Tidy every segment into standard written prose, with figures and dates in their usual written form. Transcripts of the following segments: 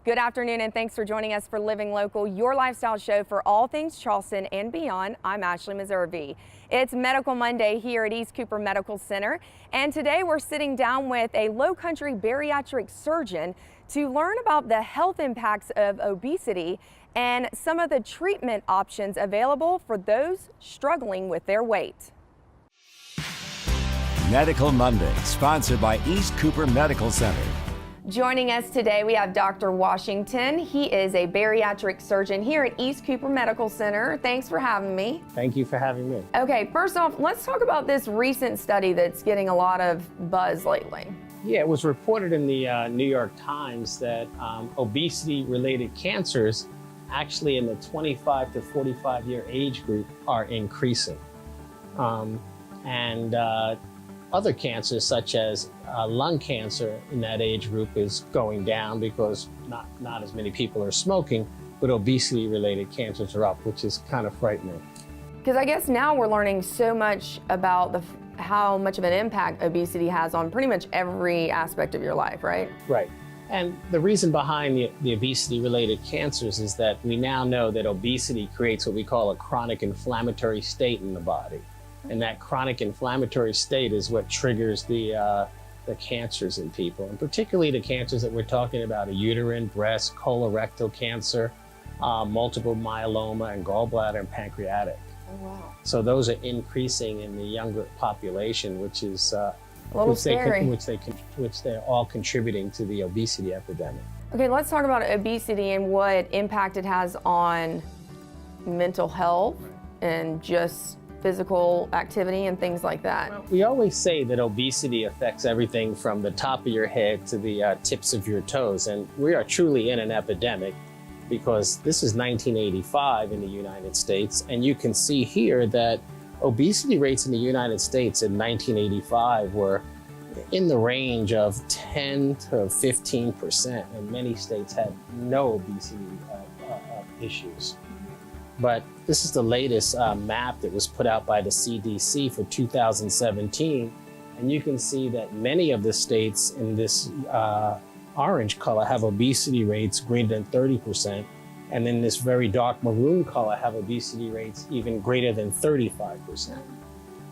Good afternoon, and thanks for joining us for Living Local, your lifestyle show for all things Charleston and beyond. I'm Ashley Meservey. It's Medical Monday here at East Cooper Medical Center, and today we're sitting down with a low-country bariatric surgeon to learn about the health impacts of obesity and some of the treatment options available for those struggling with their weight. Medical Monday, sponsored by East Cooper Medical Center. Joining us today, we have Dr. Washington. He is a bariatric surgeon here at East Cooper Medical Center. Thanks for having me. Thank you for having me. Okay, first off, let's talk about this recent study that's getting a lot of buzz lately. Yeah, it was reported in the New York Times that obesity-related cancers actually in the 25 to 45-year age group are increasing. Other cancers, such as lung cancer in that age group, is going down because not as many people are smoking, but obesity-related cancers are up, which is kind of frightening. Because I guess now we're learning so much about how much of an impact obesity has on pretty much every aspect of your life, right? Right. And the reason behind the obesity-related cancers is that we now know that obesity creates what we call a chronic inflammatory state in the body. And that chronic inflammatory state is what triggers the cancers in people, and particularly the cancers that we're talking about: a uterine, breast, colorectal cancer, multiple myeloma, and gallbladder and pancreatic. Oh, wow. So those are increasing in the younger population, which is a little scary. Which they're all contributing to the obesity epidemic. Okay, let's talk about obesity and what impact it has on mental health and just physical activity and things like that. Well, we always say that obesity affects everything from the top of your head to the tips of your toes, and we are truly in an epidemic because this is 1985 in the United States, and you can see here that obesity rates in the United States in 1985 were in the range of 10 to 15%, and many states had no obesity issues. But this is the latest map that was put out by the CDC for 2017. And you can see that many of the states in this orange color have obesity rates greater than 30%. And then this very dark maroon color have obesity rates even greater than 35%.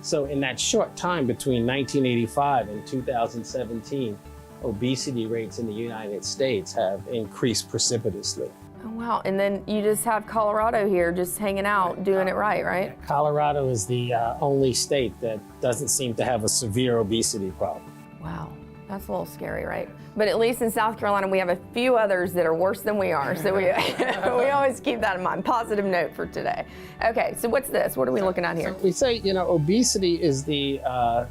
So in that short time between 1985 and 2017, obesity rates in the United States have increased precipitously. Oh, wow. And then you just have Colorado here just hanging out, doing it right? Colorado is the only state that doesn't seem to have a severe obesity problem. Wow. That's a little scary, right? But at least in South Carolina, we have a few others that are worse than we are. So we always keep that in mind. Positive note for today. Okay, so what's this? What are we looking at here? So we say, obesity is the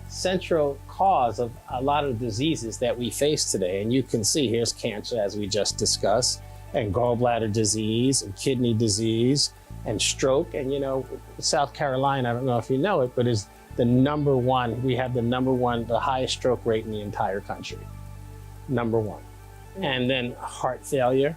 central cause of a lot of diseases that we face today. And you can see here's cancer, as we just discussed, and gallbladder disease, and kidney disease, and stroke. And South Carolina, I don't know if you know it, but is the number one. We have the highest stroke rate in the entire country. Number one. And then heart failure,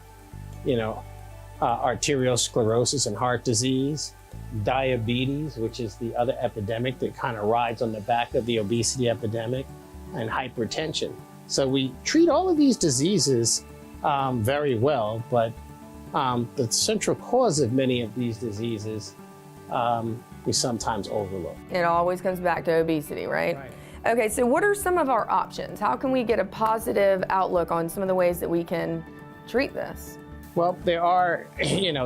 arterial sclerosis and heart disease, diabetes, which is the other epidemic that kind of rides on the back of the obesity epidemic, and hypertension. So we treat all of these diseases very well, but the central cause of many of these diseases we sometimes overlook. It always comes back to obesity, right? Okay, so what are some of our options? How can we get a positive outlook on some of the ways that we can treat this? Well, there are,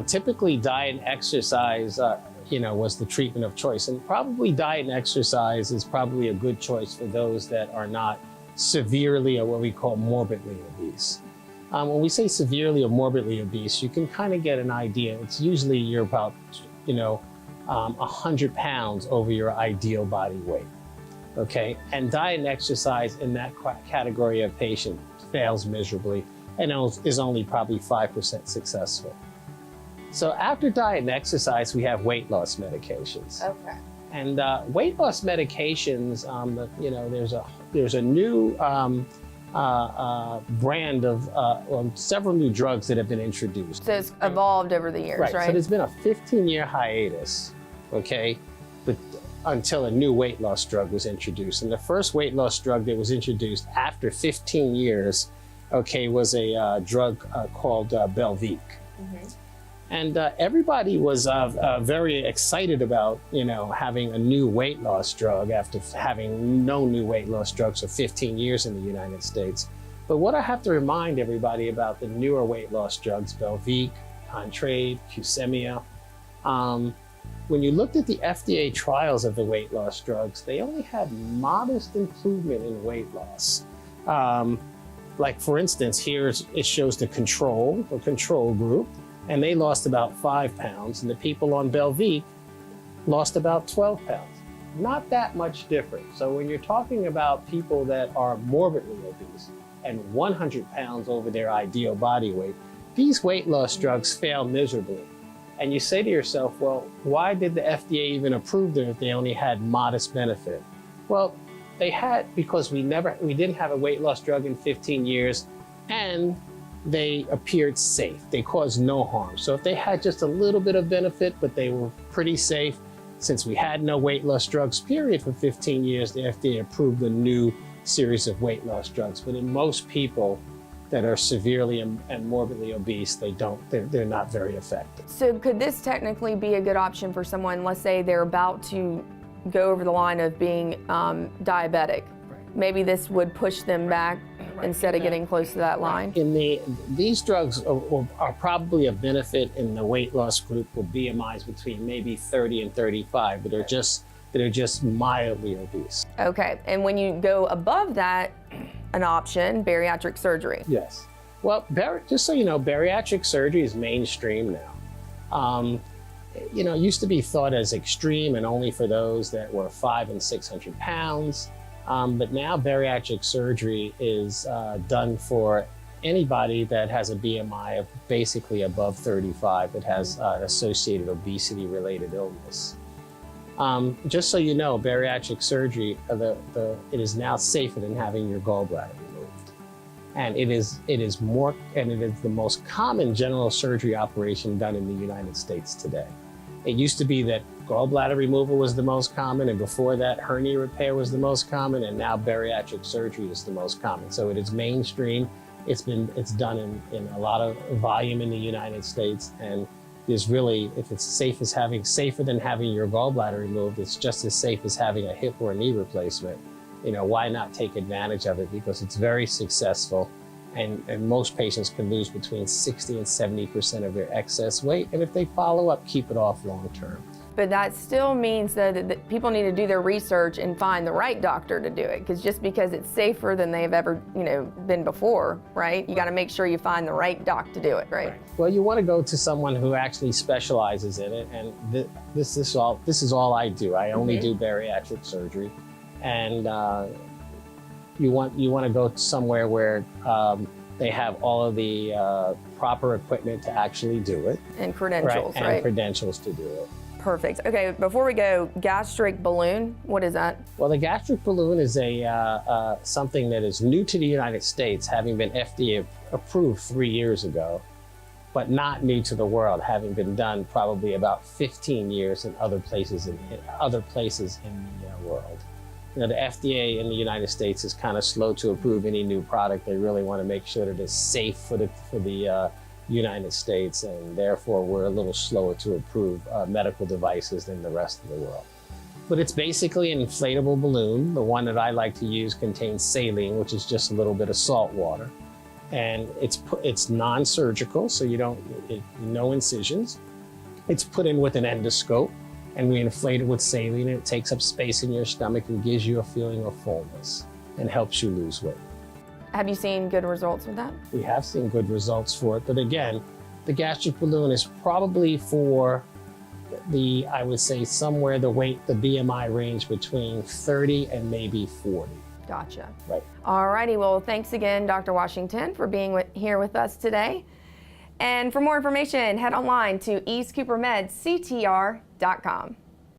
typically diet and exercise, was the treatment of choice. And probably diet and exercise is probably a good choice for those that are not severely or what we call morbidly obese. When we say severely or morbidly obese, you can kind of get an idea. It's usually you're about, 100 pounds over your ideal body weight, okay? And diet and exercise in that category of patient fails miserably and is only probably 5% successful. So after diet and exercise, we have weight loss medications. Okay. And weight loss medications, there's a new brand of several new drugs that have been introduced. So it's evolved over the years, right? So there's been a 15-year hiatus, okay, but until a new weight loss drug was introduced. And the first weight loss drug that was introduced after 15 years okay, was a drug called Belviq. And everybody was very excited about, having a new weight loss drug after having no new weight loss drugs for 15 years in the United States. But what I have to remind everybody about the newer weight loss drugs, Belviq, Contrave, Qsymia, when you looked at the FDA trials of the weight loss drugs, they only had modest improvement in weight loss. Like for instance, here it shows the control group, and they lost about 5 pounds, and the people on Belviq lost about 12 pounds. Not that much different. So when you're talking about people that are morbidly obese and 100 pounds over their ideal body weight, these weight loss drugs fail miserably. And you say to yourself, well, why did the FDA even approve them if they only had modest benefit? Well, they had, because we didn't have a weight loss drug in 15 years, and they appeared safe. They caused no harm. So if they had just a little bit of benefit, but they were pretty safe, since we had no weight loss drugs, period, for 15 years, the FDA approved a new series of weight loss drugs. But in most people that are severely and morbidly obese, they're not very effective. So could this technically be a good option for someone, let's say they're about to go over the line of being diabetic? Maybe this would push them back instead of getting close to that line. These drugs are probably a benefit in the weight loss group with BMIs between maybe 30 and 35 that are just mildly obese. Okay, and when you go above that, an option, bariatric surgery. Yes. Well, just so you know, bariatric surgery is mainstream now. It used to be thought as extreme and only for those that were 500 and 600 pounds. But now bariatric surgery is done for anybody that has a BMI of basically above 35 that has associated obesity-related illness. Just so you know, bariatric surgery, it is now safer than having your gallbladder removed. And it is the most common general surgery operation done in the United States today. It used to be that gallbladder removal was the most common, and before that, hernia repair was the most common, and now bariatric surgery is the most common. So it is mainstream. It's done in a lot of volume in the United States, and is really, if it's safer than having your gallbladder removed, it's just as safe as having a hip or a knee replacement. Why not take advantage of it? Because it's very successful, and most patients can lose between 60 and 70% of their excess weight, and if they follow up, keep it off long term. But that still means that people need to do their research and find the right doctor to do it, because just because it's safer than they've ever been before, right? You got to make sure you find the right doc to do it, right? Well, you want to go to someone who actually specializes in it, and this is all I do. I only do bariatric surgery, and you want to go somewhere where they have all of the proper equipment to actually do it, and credentials, right? And credentials to do it. Perfect. Okay, before we go, gastric balloon, what is that? Well, the gastric balloon is something that is new to the United States, having been FDA approved 3 years ago, but not new to the world, having been done probably about 15 years in other places in the world. The FDA in the United States is kind of slow to approve any new product. They really want to make sure that it's safe for the United States, and therefore we're a little slower to approve medical devices than the rest of the world. But it's basically an inflatable balloon. The one that I like to use contains saline, which is just a little bit of salt water. And it's non-surgical, so no incisions. It's put in with an endoscope, and we inflate it with saline, and it takes up space in your stomach and gives you a feeling of fullness and helps you lose weight. Have you seen good results with that? We have seen good results for it, but again, the gastric balloon is probably for I would say somewhere the BMI range between 30 and maybe 40. Gotcha. Right. All righty, well, thanks again, Dr. Washington, for being here with us today. And for more information, head online to eastcoopermedctr.com.